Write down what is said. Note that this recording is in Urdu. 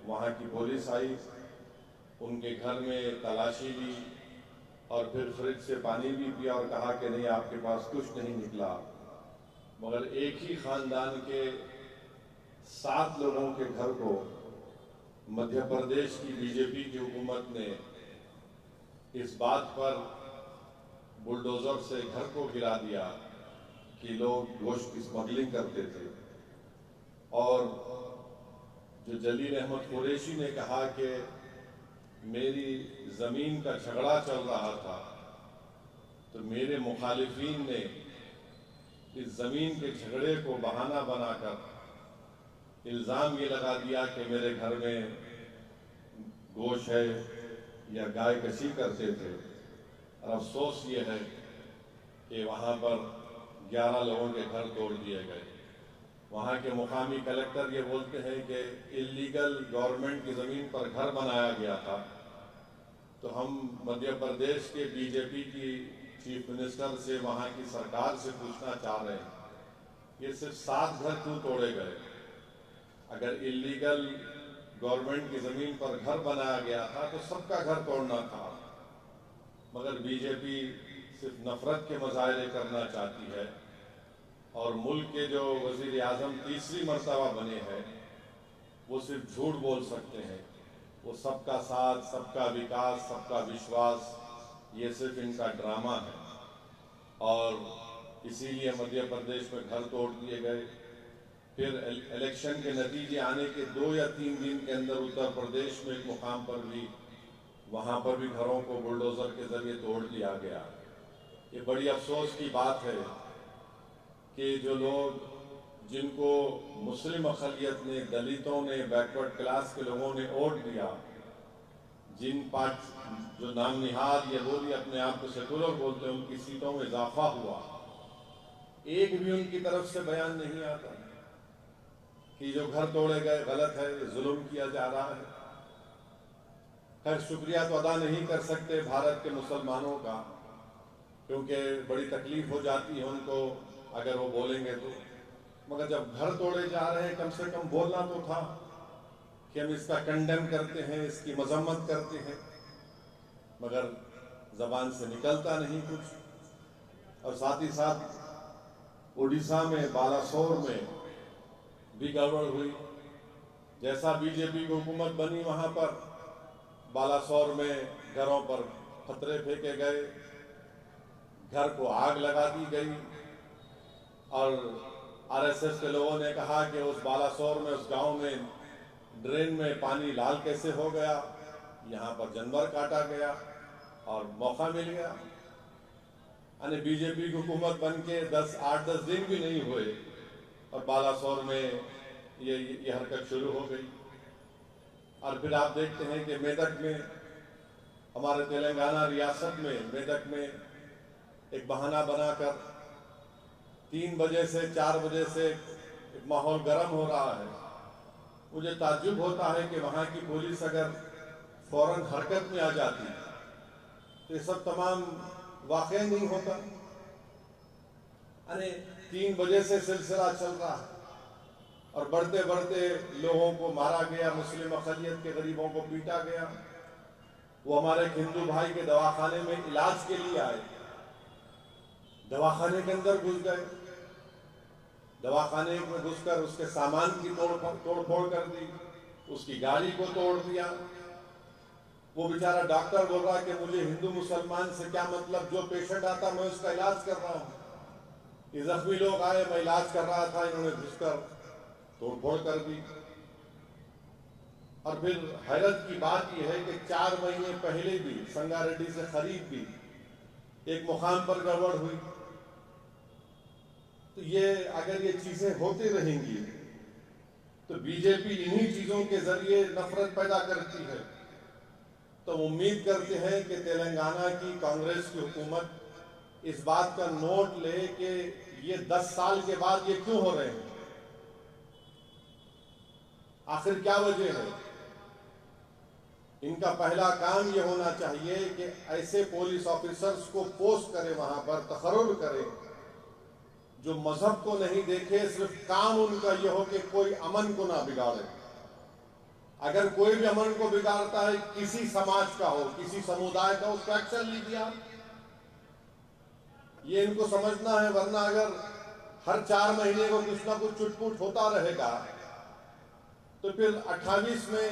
وہاں کی پولیس آئی، ان کے گھر میں تلاشی لی اور پھر فریج سے پانی بھی پیا اور کہا کہ نہیں آپ کے پاس کچھ نہیں نکلا، مگر ایک ہی خاندان کے 7 لوگوں کے گھر کو مدھیہ پردیش کی بی جے پی کی حکومت نے اس بات پر بلڈوزر سے گھر کو گرا دیا کہ لوگ گوشت کی اسمگلنگ کرتے تھے۔ اور جو جلیل احمد قریشی نے کہا کہ میری زمین کا جھگڑا چل رہا تھا تو میرے مخالفین نے اس زمین کے جھگڑے کو بہانہ بنا کر الزام یہ لگا دیا کہ میرے گھر میں گوشت ہے یا گائے کشی کرتے تھے، اور افسوس یہ ہے کہ وہاں پر 11 لوگوں کے گھر توڑ دیے گئے۔ وہاں کے مقامی کلیکٹر یہ بولتے ہیں کہ اللیگل گورنمنٹ کی زمین پر گھر بنایا گیا تھا، تو ہم مدھیہ پردیش کے بی جے پی کی چیف منسٹر سے، وہاں کی سرکار سے پوچھنا چاہ رہے ہیں یہ صرف 7 گھر کیوں توڑے گئے؟ اگر اللیگل گورنمنٹ کی زمین پر گھر بنایا گیا تھا تو سب کا گھر توڑنا تھا، مگر بی جے پی صرف نفرت کے مظاہرے کرنا چاہتی ہے، اور ملک کے جو وزیر اعظم تیسری مرتبہ بنے ہیں وہ صرف جھوٹ بول سکتے ہیں، وہ سب کا ساتھ، سب کا وکاس، سب کا وشواس، یہ صرف ان کا ڈرامہ ہے۔ اور اسی لیے مدھیہ پردیش میں گھر توڑ دیے گئے۔ پھر الیکشن کے نتیجے آنے کے 2 یا 3 دن کے اندر اتر پردیش میں ایک مقام پر بھی، وہاں پر بھی گھروں کو بلڈوزر کے ذریعے توڑ دیا گیا۔ یہ بڑی افسوس کی بات ہے کہ جو لوگ، جن کو مسلم اقلیت نے، دلتوں نے، بیکورڈ کلاس کے لوگوں نے ووٹ دیا، جن جو نام نہاد یا وہ بھی اپنے آپ کو سیکولر بولتے ہیں، ان کی سیٹوں میں اضافہ ہوا، ایک بھی ان کی طرف سے بیان نہیں آتا کہ جو گھر توڑے گئے غلط ہے، ظلم کیا جا رہا ہے۔ خیر، شکریہ تو ادا نہیں کر سکتے بھارت کے مسلمانوں کا، کیونکہ بڑی تکلیف ہو جاتی ہے ان کو اگر وہ بولیں گے تو، مگر جب گھر توڑے جا رہے ہیں کم سے کم بولنا تو تھا کہ ہم اس کا کنڈیم کرتے ہیں، اس کی مذمت کرتے ہیں، مگر زبان سے نکلتا نہیں کچھ۔ اور ساتھ ہی ساتھ اڑیسہ میں بالاسور میں بھی گڑبڑ ہوئی، جیسا بی جے پی کی حکومت بنی وہاں پر بالاسور میں گھروں پر پتھرے پھینکے گئے، گھر کو آگ لگا دی گئی، اور آر ایس ایس کے لوگوں نے کہا کہ اس بالاسور میں، اس گاؤں میں ڈرین میں پانی لال کیسے ہو گیا، یہاں پر جانور کاٹا گیا اور موقع مل گیا۔ یعنی بی جے پی کی حکومت بن کے 8-10 دن بھی نہیں ہوئے اور بالاسور میں یہ حرکت شروع ہو گئی۔ اور پھر آپ دیکھتے ہیں کہ میدک میں، ہمارے تلنگانہ ریاست میں میدک میں ایک بہانہ بنا کر 3 بجے سے 4 بجے سے ایک ماحول گرم ہو رہا ہے۔ مجھے تعجب ہوتا ہے کہ وہاں کی پولیس اگر فوراً حرکت میں آ جاتی تو یہ سب تمام واقع نہیں ہوتا۔ یعنی 3 بجے سے سلسلہ چل رہا ہے اور بڑھتے بڑھتے لوگوں کو مارا گیا، مسلم اقلیت کے غریبوں کو پیٹا گیا۔ وہ ہمارے ہندو بھائی کے دواخانے میں علاج کے لیے آئے، دواخانے کے اندر گھس گئے، دواخانے میں گھس کر اس کے سامان کی توڑ پھوڑ کر دی، اس کی گاڑی کو توڑ دیا۔ وہ بیچارہ ڈاکٹر بول رہا کہ مجھے ہندو مسلمان سے کیا مطلب، جو پیشنٹ آتا میں اس کا علاج کر رہا ہوں۔ یہ زخمی لوگ آئے، میں علاج کر رہا تھا، انہوں نے گھس کر توڑ پھوڑ کر دی۔ اور پھر حیرت کی بات یہ ہے کہ 4 مہینے پہلے بھی سنگا ریڈی سے خرید بھی ایک مقام پر گڑبڑ ہوئی۔ تو یہ اگر یہ چیزیں ہوتی رہیں گی تو بی جے پی انہی چیزوں کے ذریعے نفرت پیدا کرتی ہے۔ تو امید کرتے ہیں کہ تلنگانہ کی کانگریس کی حکومت اس بات کا نوٹ لے کہ یہ 10 سال کے بعد یہ کیوں ہو رہے ہیں، آخر کیا وجہ ہے۔ ان کا پہلا کام یہ ہونا چاہیے کہ ایسے پولیس آفیسرز کو پوسٹ کرے، وہاں پر تقرر کرے جو مذہب کو نہیں دیکھے، صرف کام ان کا یہ ہو کہ کوئی امن کو نہ بگاڑے۔ اگر کوئی بھی امن کو بگاڑتا ہے، کسی سماج کا ہو، کسی سمودائے کا ہو، اس کو ایکشن لیجیے آپ۔ یہ ان کو سمجھنا ہے، ورنہ اگر ہر 4 مہینے کو کچھ نہ کچھ چٹ پٹ ہوتا رہے گا تو پھر 28 میں